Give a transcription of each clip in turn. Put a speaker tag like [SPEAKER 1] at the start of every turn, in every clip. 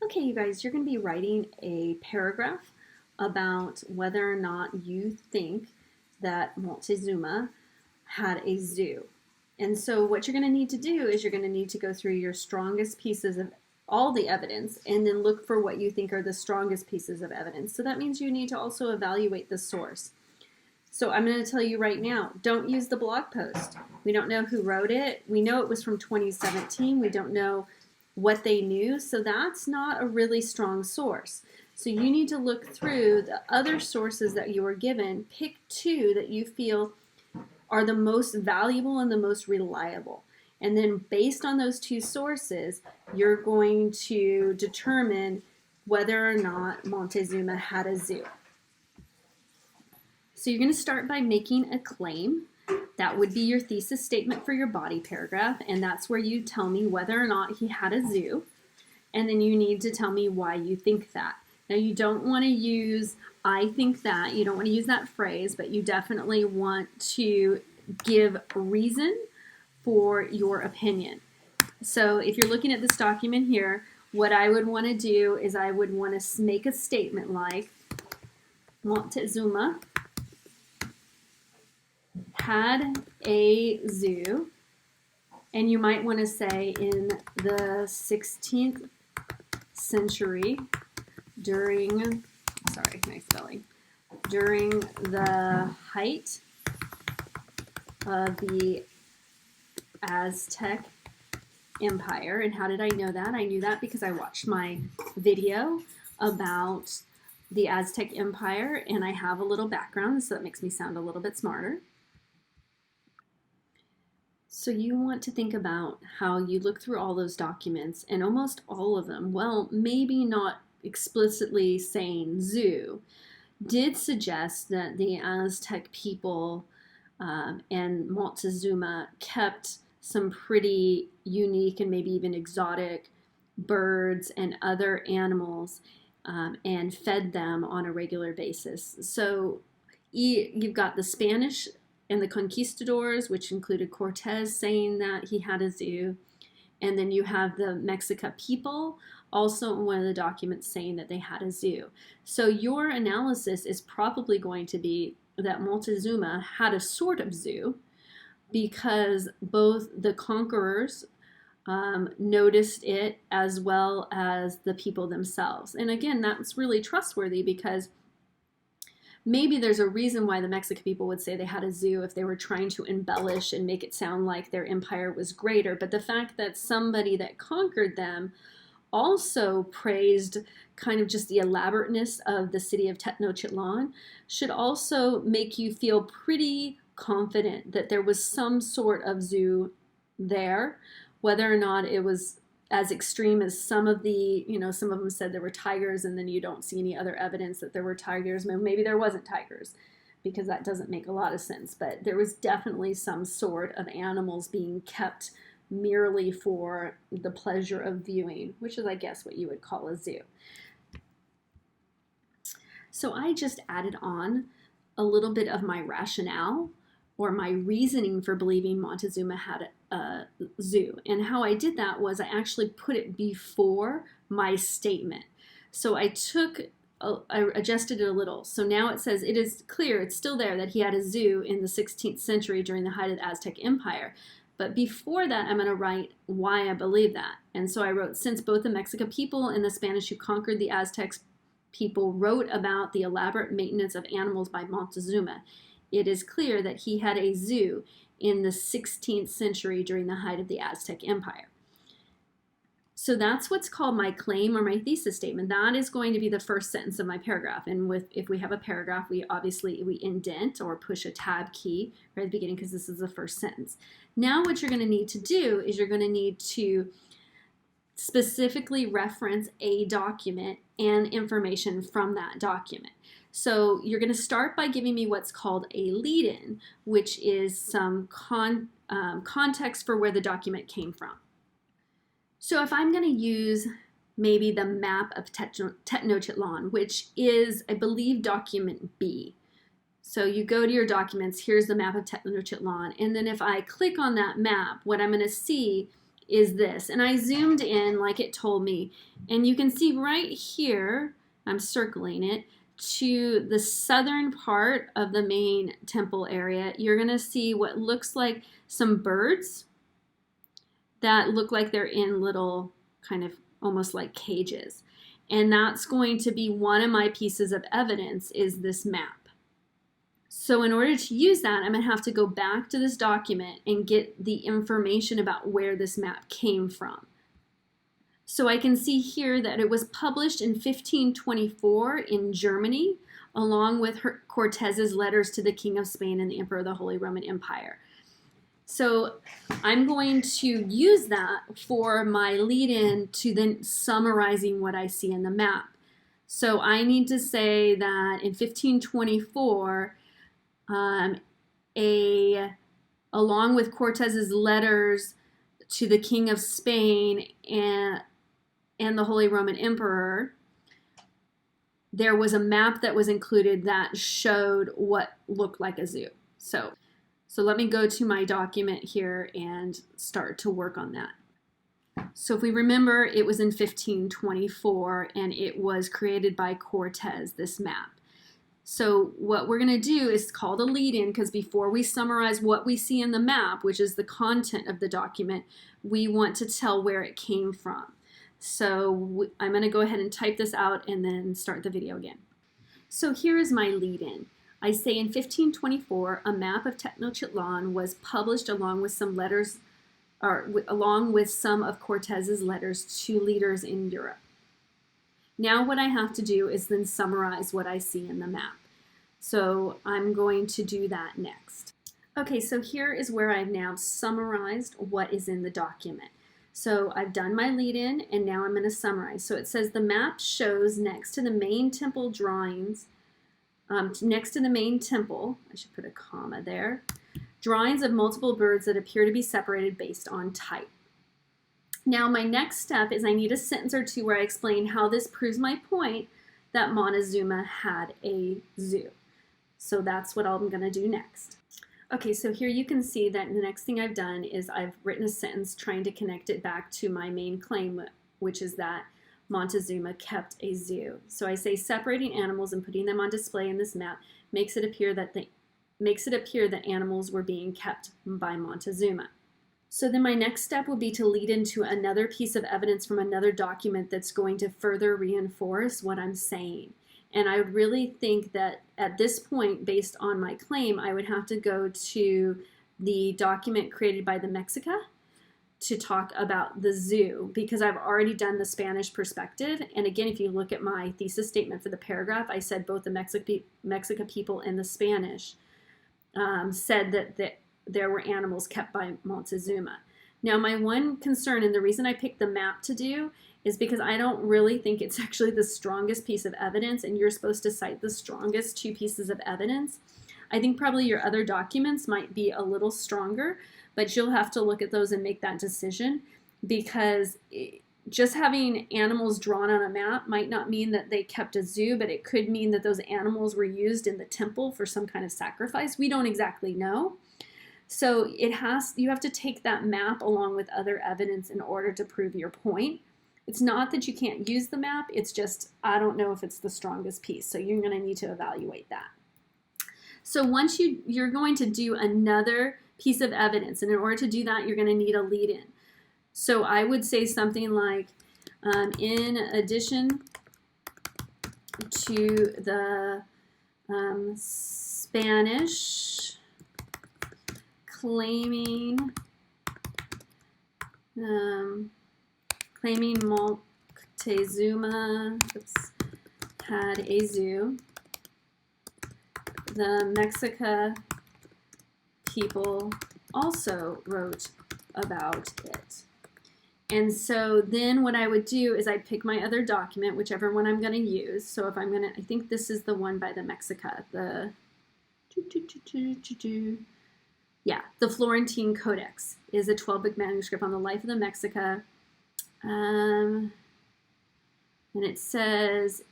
[SPEAKER 1] Okay, you guys, you're going to be writing a paragraph about whether or not you think that Moctezuma had a zoo. And so what you're going to need to do is you're going to need to go through your strongest pieces of all the evidence and then look for what you think are the strongest pieces of evidence. So that means you need to also evaluate the source. So I'm going to tell you right now, don't use the blog post. We don't know who wrote it. We know it was from 2017. We don't know what they knew, so that's not a really strong source. So you need to look through the other sources that you were given, pick two that you feel are the most valuable and the most reliable. And then based on those two sources, you're going to determine whether or not Moctezuma had a zoo. So you're going to start by making a claim. That would be your thesis statement for your body paragraph, and that's where you tell me whether or not he had a zoo, and then you need to tell me why you think that. Now, you don't want to use "I think that," you don't want to use that phrase, but you definitely want to give reason for your opinion. So if you're looking at this document here, what I would want to do is I would want to make a statement like, Moctezuma had a zoo, and you might want to say in the 16th century during the height of the Aztec Empire. And how did I know that? I knew that because I watched my video about the Aztec Empire, and I have a little background, so that makes me sound a little bit smarter. So you want to think about how you look through all those documents, and almost all of them, well, maybe not explicitly saying zoo, did suggest that the Aztec people and Moctezuma kept some pretty unique and maybe even exotic birds and other animals and fed them on a regular basis. So you've got the Spanish and the conquistadors, which included Cortez, saying that he had a zoo. And then you have the Mexica people also in one of the documents saying that they had a zoo. So your analysis is probably going to be that Moctezuma had a sort of zoo because both the conquerors noticed it as well as the people themselves. And again, that's really trustworthy because maybe there's a reason why the Mexican people would say they had a zoo if they were trying to embellish and make it sound like their empire was greater. But the fact that somebody that conquered them also praised kind of just the elaborateness of the city of Tenochtitlan should also make you feel pretty confident that there was some sort of zoo there, whether or not it was as extreme as some of them said there were tigers, and then you don't see any other evidence that there were tigers. Maybe there wasn't tigers, because that doesn't make a lot of sense. But there was definitely some sort of animals being kept merely for the pleasure of viewing, which is, I guess, what you would call a zoo. So I just added on a little bit of my rationale or my reasoning for believing Moctezuma had a zoo. And how I did that was I actually put it before my statement. So I adjusted it a little. So now it says, it is clear, it's still there, that he had a zoo in the 16th century during the height of the Aztec Empire. But before that, I'm going to write why I believe that. And so I wrote, since both the Mexican people and the Spanish who conquered the Aztecs people wrote about the elaborate maintenance of animals by Moctezuma, it is clear that he had a zoo in the 16th century during the height of the Aztec Empire. So that's what's called my claim or my thesis statement. That is going to be the first sentence of my paragraph. And if we have a paragraph, we indent or push a tab key right at the beginning because this is the first sentence. Now what you're going to need to do is you're going to need to specifically reference a document and information from that document. So you're going to start by giving me what's called a lead-in, which is some context for where the document came from. So if I'm going to use maybe the map of Tenochtitlan, which is, I believe, document B. So you go to your documents, here's the map of Tenochtitlan, and then if I click on that map, what I'm going to see is this. And I zoomed in like it told me. And you can see right here, I'm circling it, to the southern part of the main temple area, you're going to see what looks like some birds that look like they're in little kind of almost like cages. And that's going to be one of my pieces of evidence, is this map. So in order to use that, I'm going to have to go back to this document and get the information about where this map came from. So I can see here that it was published in 1524 in Germany, along with Cortez's letters to the King of Spain and the Emperor of the Holy Roman Empire. So I'm going to use that for my lead-in to then summarizing what I see in the map. So I need to say that in 1524, along with Cortez's letters to the King of Spain and the Holy Roman Emperor, there was a map that was included that showed what looked like a zoo. So let me go to my document here and start to work on that. So if we remember, it was in 1524 and it was created by Cortez, this map. So what we're going to do is called a lead-in, because before we summarize what we see in the map, which is the content of the document, we want to tell where it came from. So I'm going to go ahead and type this out and then start the video again. So here is my lead-in. I say in 1524, a map of Tenochtitlan was published along with some letters, or along with some of Cortez's letters to leaders in Europe. Now what I have to do is then summarize what I see in the map. So I'm going to do that next. Okay, so here is where I've now summarized what is in the document. So I've done my lead-in and now I'm going to summarize. So it says the map shows next to the main temple drawings, next to the main temple, I should put a comma there, drawings of multiple birds that appear to be separated based on type. Now my next step is I need a sentence or two where I explain how this proves my point that Montezuma had a zoo. So that's what I'm going to do next. Okay, so here you can see that the next thing I've done is I've written a sentence trying to connect it back to my main claim, which is that Montezuma kept a zoo. So I say separating animals and putting them on display in this map makes it appear that animals were being kept by Montezuma. So then my next step would be to lead into another piece of evidence from another document that's going to further reinforce what I'm saying. And I would really think that at this point, based on my claim, I would have to go to the document created by the Mexica to talk about the zoo, because I've already done the Spanish perspective. And again, if you look at my thesis statement for the paragraph, I said both the Mexica people and the Spanish said that there were animals kept by Moctezuma. Now, my one concern, and the reason I picked the map to do, is because I don't really think it's actually the strongest piece of evidence, and you're supposed to cite the strongest two pieces of evidence. I think probably your other documents might be a little stronger, but you'll have to look at those and make that decision, because just having animals drawn on a map might not mean that they kept a zoo, but it could mean that those animals were used in the temple for some kind of sacrifice. We don't exactly know. So you have to take that map along with other evidence in order to prove your point. It's not that you can't use the map, it's just I don't know if it's the strongest piece, so you're going to need to evaluate that. So once you're going to do another piece of evidence, and in order to do that, you're going to need a lead-in. So I would say something like, in addition to the Spanish claiming Moctezuma had a zoo, the Mexica people also wrote about it. And so then what I would do is I'd pick my other document, whichever one I'm going to use. So if I'm going to, I think this is the one by the Mexica, the Florentine Codex is a 12-book manuscript on the life of the Mexica. And it says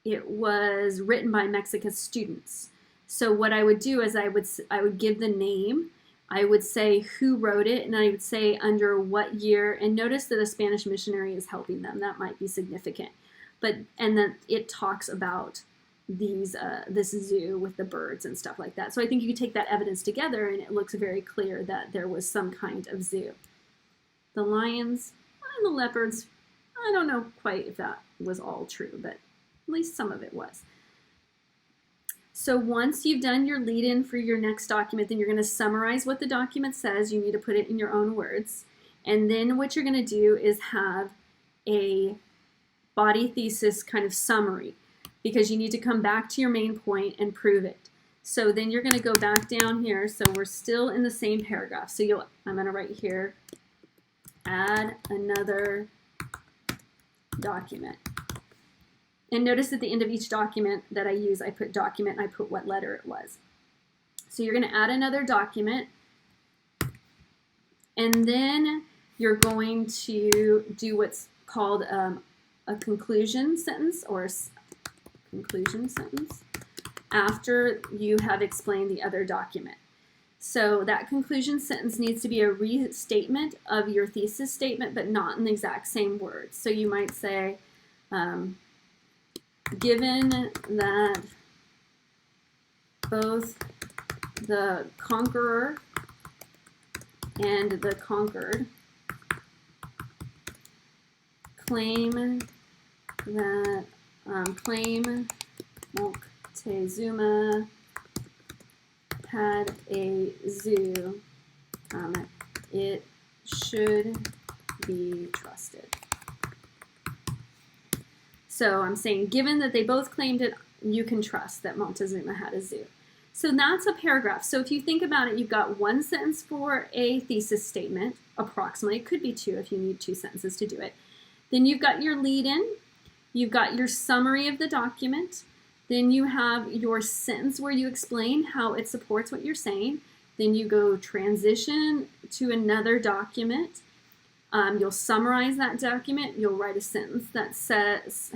[SPEAKER 1] it was written by Mexica students. So what I would do is I would give the name I would say who wrote it, and I would say under what year, and notice that a Spanish missionary is helping them. That might be significant. And then it talks about this zoo with the birds and stuff like that. So I think you could take that evidence together and it looks very clear that there was some kind of zoo. The lions and the leopards, I don't know quite if that was all true, but at least some of it was. So once you've done your lead-in for your next document, then you're going to summarize what the document says. You need to put it in your own words. And then what you're going to do is have a body thesis kind of summary, because you need to come back to your main point and prove it. So then you're going to go back down here. So we're still in the same paragraph. So I'm going to write here, add another document. And notice at the end of each document that I use, I put document and I put what letter it was. So you're going to add another document. And then you're going to do what's called a conclusion sentence, or conclusion sentence, after you have explained the other document. So that conclusion sentence needs to be a restatement of your thesis statement, but not in the exact same words. So you might say, given that both the conqueror and the conquered claim Moctezuma had a zoo, it should be trusted. So I'm saying, given that they both claimed it, you can trust that Moctezuma had a zoo. So that's a paragraph. So if you think about it, you've got one sentence for a thesis statement, approximately. It could be two if you need two sentences to do it. Then you've got your lead-in. You've got your summary of the document. Then you have your sentence where you explain how it supports what you're saying. Then you go transition to another document. You'll summarize that document. You'll write a sentence that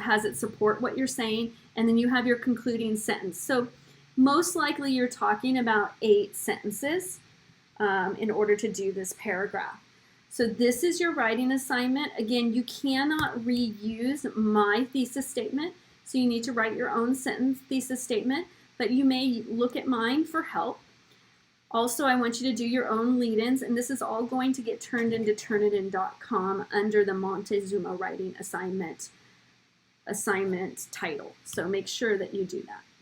[SPEAKER 1] has it support what you're saying. And then you have your concluding sentence. So most likely you're talking about 8 sentences in order to do this paragraph. So this is your writing assignment. Again, you cannot reuse my thesis statement. So you need to write your own thesis statement, but you may look at mine for help. Also, I want you to do your own lead-ins, and this is all going to get turned into Turnitin.com under the Moctezuma writing assignment title. So make sure that you do that.